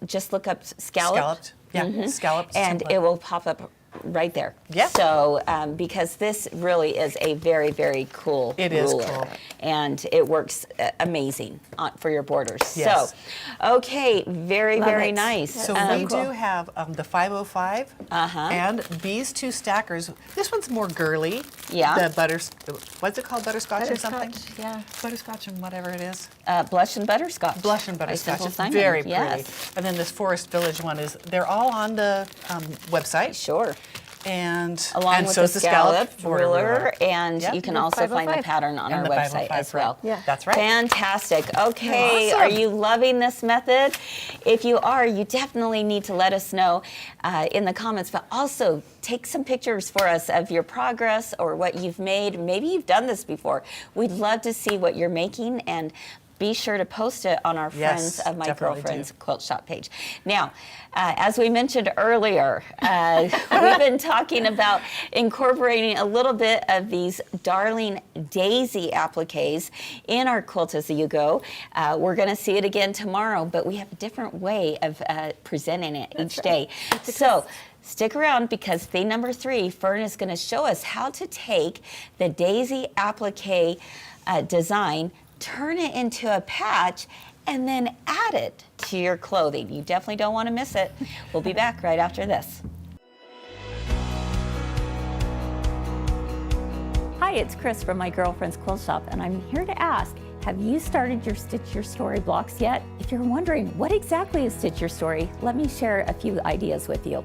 just look up scalloped. Yeah, scalloped. And template. it will pop up right there. Yep. So, because this really is a very, very cool It is ruler. cool. And it works amazing for your borders. Yes. So, okay, very, Love very it. nice. So we do have the 505 and these two stackers. This one's more girly. Yeah. The what's it called? Butterscotch or something? Butterscotch, yeah. Butterscotch and whatever it is. Blush and Butterscotch. Blush and by Butterscotch. Simple It's Simon. very pretty. Yes. And then this Forest Village one is, they're all on the website. Sure. And Along with so the is the scallop scallop ruler, and Yep. you can And also find the 505. pattern on And our the website 505 as well. Yeah. That's right. Fantastic. Okay, Awesome. are you loving this method? If you are, you definitely need to let us know in the comments, but also take some pictures for us of your progress or what you've made. Maybe you've done this before. We'd love to see what you're making, and be sure to post it on our Yes, Friends of My definitely Girlfriend's do. Quilt Shop page. Now, as we mentioned earlier, we've been talking about incorporating a little bit of these darling daisy appliques in our Quilt As You Go. We're going to see it again tomorrow, but we have a different way of presenting it each day. So stick around because theme number 3, Fern is going to show us how to take the daisy applique design, turn it into a patch, and then add it to your clothing. You definitely don't want to miss it. We'll be back right after this. Hi, it's Kris from My Girlfriend's Quilt Shop, and I'm here to ask, have you started your Stitch Your Story blocks yet? If you're wondering what exactly is Stitch Your Story, let me share a few ideas with you.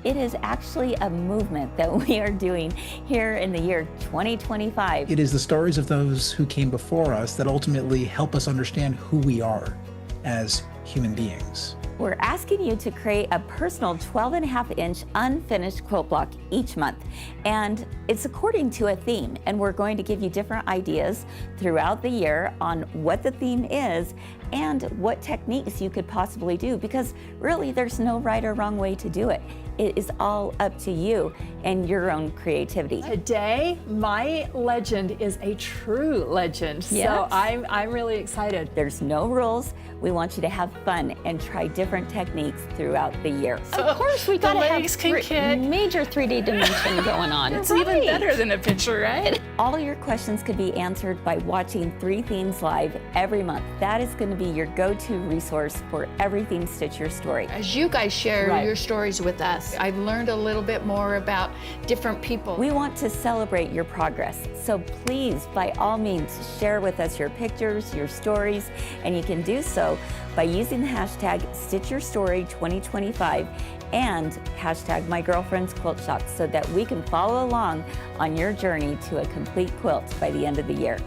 It is actually a movement that we are doing here in the year 2025. It is the stories of those who came before us that ultimately help us understand who we are as human beings. We're asking you to create a personal 12.5-inch unfinished quilt block each month. And it's according to a theme. And we're going to give you different ideas throughout the year on what the theme is and what techniques you could possibly do, because really there's no right or wrong way to do it. It is all up to you and your own creativity. Today, my legend is a true legend. Yes. So I'm really excited. There's no rules. We want you to have fun and try different techniques throughout the year. Of course, we the got to legs can have kick. major 3D dimension going on. It's even better than a picture, right? All your questions could be answered by watching 3 Themes live every month. That is going to be your go-to resource for everything Stitch Your Story. As you guys share Right. your stories with us, I've learned a little bit more about different people. We want to celebrate your progress, so please, by all means, share with us your pictures, your stories, and you can do so by using the hashtag StitchYourStory2025 and hashtag MyGirlfriendsQuiltShop so that we can follow along on your journey to a complete quilt by the end of the year.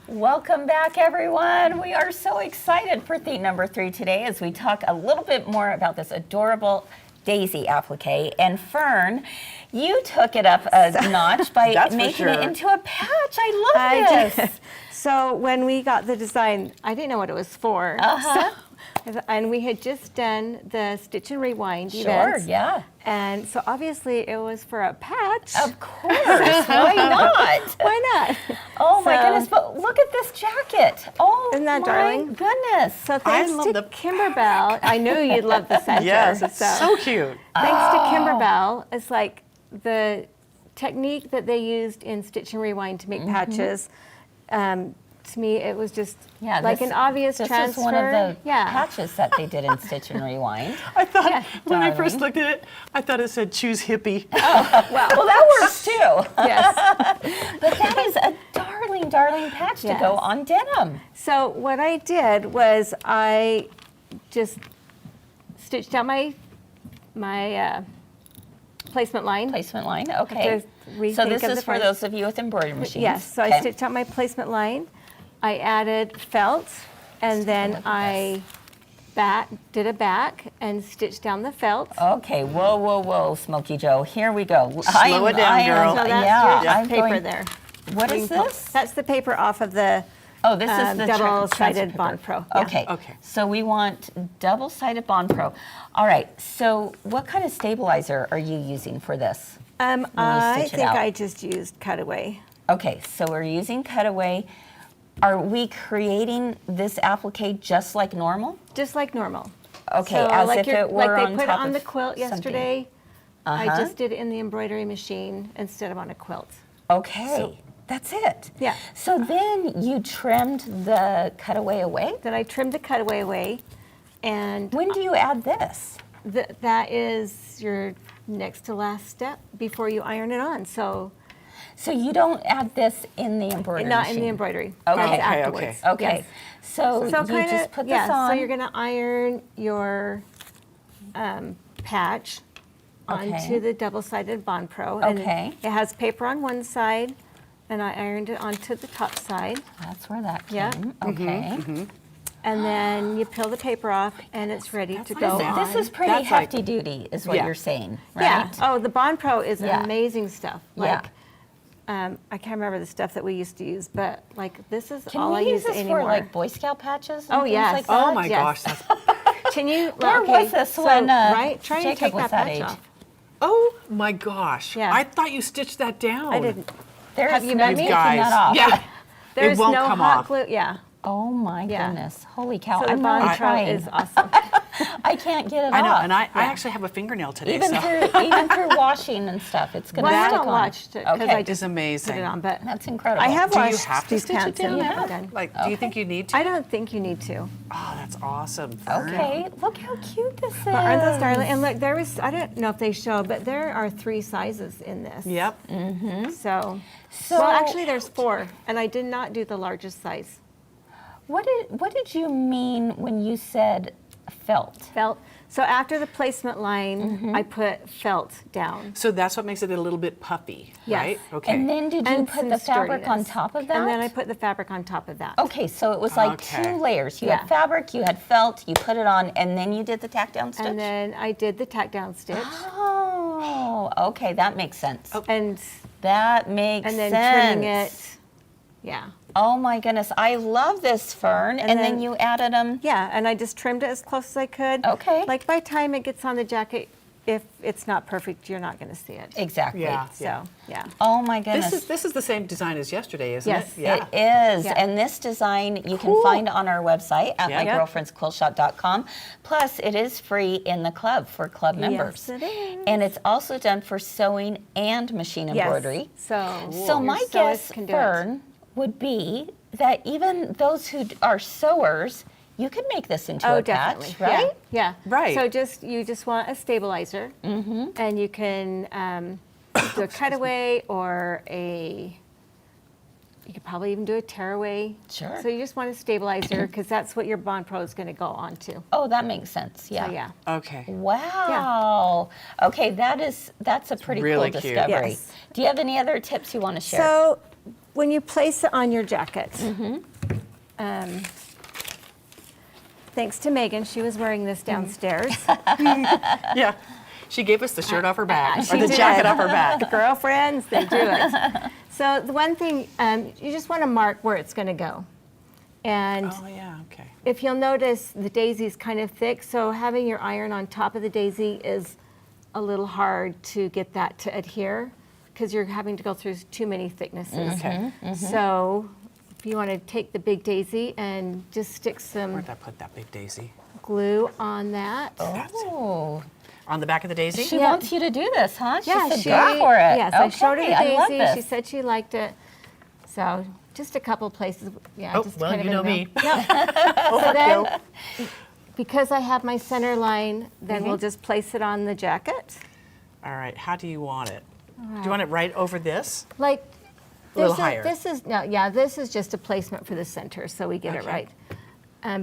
Welcome back, everyone. We are so excited for theme number 3 today as we talk a little bit more about this adorable daisy applique. And Fern, you took it up a notch by making it into a patch. I love this. So when we got the design, I didn't know what it was for. And we had just done the Stitch and Rewind events. Yeah. And so obviously it was for a patch. Of course. Why not? Why not? Oh my goodness, but look at this jacket. Oh, isn't that my darling? Goodness. So thanks to Kimberbell, I knew you'd love the center. Yes, it's so cute. Thanks to Kimberbell, it's like the technique that they used in Stitch and Rewind to make patches. To me, it was just like an obvious transfer. This is one of the patches that they did in Stitch and Rewind. I thought, when I first looked at it, I thought it said choose hippie. Well, that works too. Yes. But that is a darling, darling patch to go on denim. So what I did was I just stitched out my placement line. Placement line, okay. So this is for those of you with embroidery machines. Yes, so I stitched out my placement line. I added felt, and then I did a back and stitched down the felt. Okay, whoa, whoa, whoa, Smokey Joe. Here we go. Slow it down, girl. So that's your paper going, there. What is this? That's the paper off of the this is the double-sided Bond Pro. Yeah. Okay. So we want double-sided Bond Pro. All right, so what kind of stabilizer are you using for this? I think I just used Cutaway. Okay, so we're using Cutaway. Are we creating this applique just like normal? Just like normal. Okay, so as like if it were like on they put top it on of the quilt yesterday. something. I just did it in the embroidery machine instead of on a quilt. Okay, So, that's it. Yeah. So then you trimmed the Cutaway away? Then I trimmed the Cutaway away, and when do you add this? That is your next to last step before you iron it on. So you don't add this in the embroidery not machine? in the embroidery. Okay. That's afterwards. Okay. Yes. So you just put this on. So you're going to iron your patch onto the double-sided Bond Pro. And it has paper on one side, and I ironed it onto the top side. That's where that came. Yeah. Okay. And then you peel the paper off, and it's ready to go on. This is pretty hefty duty, is what you're saying, right? Yeah. Oh, the Bond Pro is amazing stuff. Like, I can't remember the stuff that we used to use, but like this is all I use anymore. Can we use this for like Boy Scout patches? And oh things yes. like that? Oh my gosh. That's... Can you? Where was this when right? Try and Jacob take was that that patch age? off. Oh my gosh. Yeah. I thought you stitched that down. I didn't. Have you met me? taking that off. Yeah. There's it won't no come hot off. glue. Yeah. Oh my goodness. Holy cow. So I'm the Bond not Pro trying. is awesome. I can't get it I know, off. and I actually have a fingernail today. Even through washing and stuff, it's going to I stick haven't on. watched it because I just is amazing. put it on, but That's incredible. I have Do you washed have to these stitch it pants down? and Yeah. never done. Like, do you think you need to? I don't think you need to. Oh, that's awesome. Fern. Okay, look how cute this is. But aren't those darling? And look, there was, I don't know if they show, but there are 3 sizes in this. Yep. So well, actually there's 4, and I did not do the largest size. What did you mean when you said felt? Felt. So after the placement line, I put felt down. So that's what makes it a little bit puffy, Yes. right? Okay. And then did you put the fabric on top of that? And then I put the fabric on top of that. Okay, so it was like 2 layers. You had fabric, you had felt, you put it on, and then you did the tack down stitch? And then I did the tack down stitch. Oh, okay, that makes sense. And that makes sense. and then trimming it. Yeah. Oh my goodness, I love this, Fern. And then you added them. Yeah, and I just trimmed it as close as I could. Okay. Like by the time it gets on the jacket, if it's not perfect, you're not going to see it. Exactly. Yeah. So, yeah. Oh my goodness. This is the same design as yesterday, isn't Yes. it? Yeah. It is. Yeah. And this design you can find on our website at Yeah. mygirlfriendsquiltshop.com. Plus, it is free in the club for club members. Yes, it is. And it's also done for sewing and machine embroidery. Yes. So my Your guess, sewers can do it. Fern, would be that even those who are sewers, you could make this into a definitely. patch, right? Yeah. Right. So you just want a stabilizer, and you can do a cutaway or you could probably even do a tearaway. Sure. So you just want a stabilizer because that's what your Bond Pro is going to go onto. Oh, that makes sense. Yeah. So yeah. Okay. Wow. Okay, that's a pretty really cool cute. discovery. Yes. Do you have any other tips you want to share? So when you place it on your jacket, thanks to Megan, she was wearing this downstairs. Yeah. She gave us the shirt off her back, She or the did. jacket off her back. Girlfriends, they do it. So the one thing, you just want to mark where it's going to go. And Oh, yeah, okay. if you'll notice, the daisy's kind of thick, so having your iron on top of the daisy is a little hard to get that to adhere because you're having to go through too many thicknesses. Okay. So if you want to take the big daisy and just stick some Where'd I put that big daisy? glue on that. Oh, On the back of the daisy? she wants you to do this, huh? She Yeah, said go for it. Yes, I showed her Okay, the I love daisy. this. She said she liked it. So just a couple places. Yeah, Oh, just well, kind of you in know the me. middle. Yep. So then, because I have my center line, then we'll just place it on the jacket. All right, how do you want it? Do you want it right over this? Like A little this higher. this is just a placement for the center, so we get it Okay. right.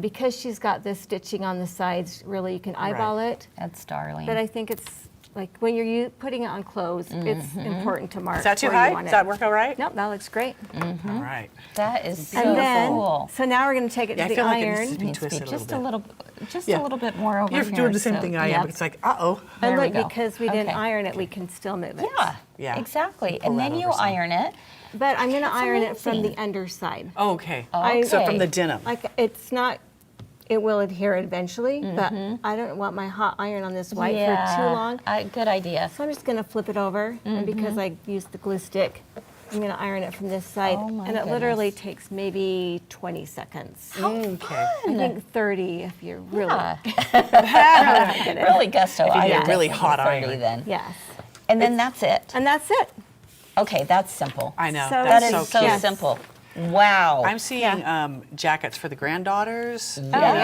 Because she's got this stitching on the sides, really you can eyeball it. That's darling. But I think it's like when you're putting it on clothes, it's important to mark. Is that too where you high? want Does it. that work all right? Nope, that looks great. All right. That is so And then, cool. so now we're going to take it Yeah, I to the feel like it iron. needs to be Needs to be twisted just a a little little, just Yeah. a little bit more over You're here. doing the same so, thing I yep. am. It's like, uh-oh. And There we look, go. because we didn't Okay. iron it, we can still move it. Yeah, Yeah. exactly. Pull And that then you over some. iron it. But I'm going to That's iron it from amazing. the underside. Oh, okay. Okay. So from the denim. Like it's not, it will adhere eventually, but I don't want my hot iron on this white for too long. Good idea. So I'm just going to flip it over, and because I used the glue stick, I'm going to iron it from this side, Oh my and it literally goodness. takes maybe 20 seconds. Okay. I think 30 if you're really, Yeah. Really gusto. If you need a iron. really Definitely hot 30 iron. then. yes. And then that's it. And that's it. Okay, that's simple. I know. So That That's is so so cute. simple. Wow. I'm seeing jackets for the granddaughters. Oh, yeah.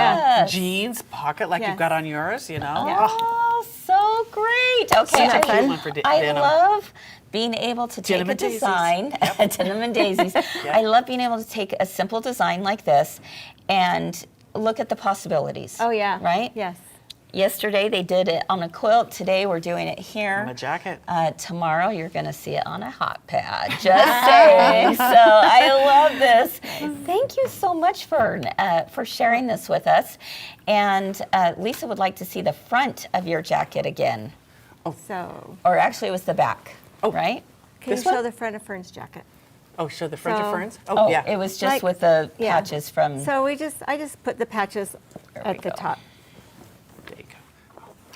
Yes. Jeans, pocket like Yes. you've got on yours, you know? Yeah. Oh, so great. Okay, Such a cute one for I denim. love being able to take Denim a and daisies. design, denim and daisies. I love being able to take a simple design like this and look at the possibilities. Oh, yeah. Right? Yes. Yesterday they did it on a quilt. Today we're doing it here. On a jacket. Tomorrow you're going to see it on a hot pad. Just saying. So I love this. Thank you so much, Fern, for sharing this with us. And Lisa would like to see the front of your jacket again. So Or actually it was the back, right? can you This show one? the front of Fern's jacket? Oh, show the front So- of Ferns? Oh, yeah. it was just Like- with the yeah. patches from... So I just put the patches we at the go. top. There you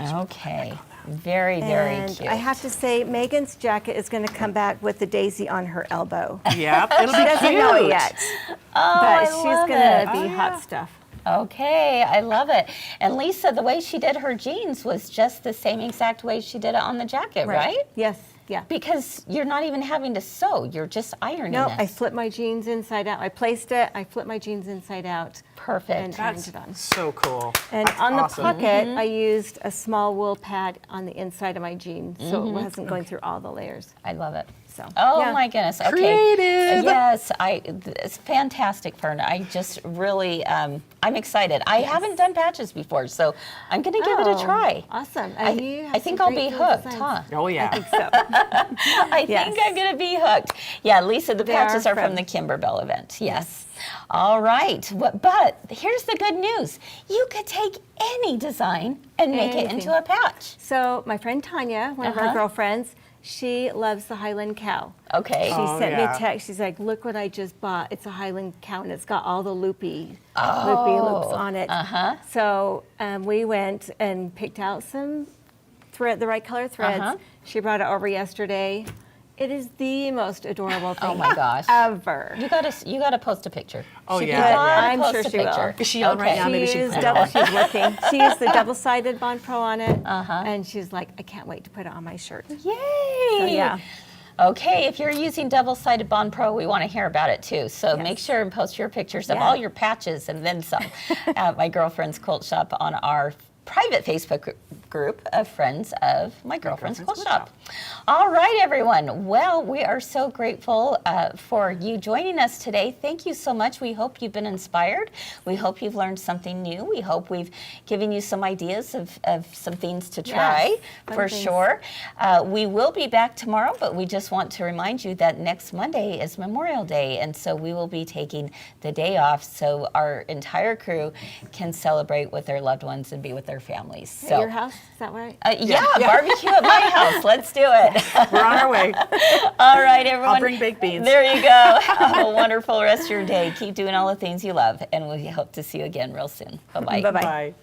go. Okay. Very, very And cute. I have to say, Megan's jacket is going to come back with the daisy on her elbow. Yeah, it'll be She doesn't cute. know it yet, but I she's love going it. to be hot stuff. Okay, I love it. And Lisa, the way she did her jeans was just the same exact way she did it on the jacket, right? Yes, yeah. Because you're not even having to sew, you're just ironing No, it. I flipped my jeans inside out. I placed it, I flipped my jeans inside out. Perfect. And ironed That's it on. so cool. And That's on awesome. the pocket, I used a small wool pad on the inside of my jean, so it wasn't going through all the layers. I love it. So, Oh yeah. my goodness. Okay. Creative. Yes, it's fantastic, Fern. I just really, I'm excited. I haven't done patches before, so I'm going to give it a Oh, try. Awesome. I, And you have I think some I'll be great little hooked, designs. huh? Oh, yeah. I think so. I Yes. think I'm going to be hooked. Yeah, Lisa, the They patches are are from from- the Kimberbell event. Yes. All right. But here's the good news. You could take any design and make it Anything. into a patch. So my friend Tanya, one of our girlfriends, She loves the Highland cow. Okay. She Oh, sent me yeah. a text. She's like, look what I just bought. It's a Highland cow, and it's got all the loopy loops on it. So we went and picked out some the right color threads. She brought it over yesterday. It is the most adorable thing Oh my gosh. ever. You gotta post a picture. Oh, She yeah. gotta I'm post sure a she will. picture. Is she on right now? Maybe she can put it on. She's working. She used the double-sided Bond Pro on it, and she's like, I can't wait to put it on my shirt. Yay! So, yeah. Okay, if you're using double-sided Bond Pro, we want to hear about it too. So make sure and post your pictures of all your patches and then some at My Girlfriend's Quilt Shop on our private Facebook group of friends of My Girlfriend's Quilt Shop. All right, everyone. Well, we are so grateful for you joining us today. Thank you so much. We hope you've been inspired. We hope you've learned something new. We hope we've given you some ideas of some things to try for sure. We will be back tomorrow, but we just want to remind you that next Monday is Memorial Day, and so we will be taking the day off so our entire crew can celebrate with their loved ones and be with their families. So, At your house? Is that right? yeah, barbecue at my house. Let's do it. We're on our way. All right, everyone. I'll bring baked beans. There you go. Have a wonderful rest of your day. Keep doing all the things you love, and we hope to see you again real soon. Bye-bye. Bye-bye. Bye.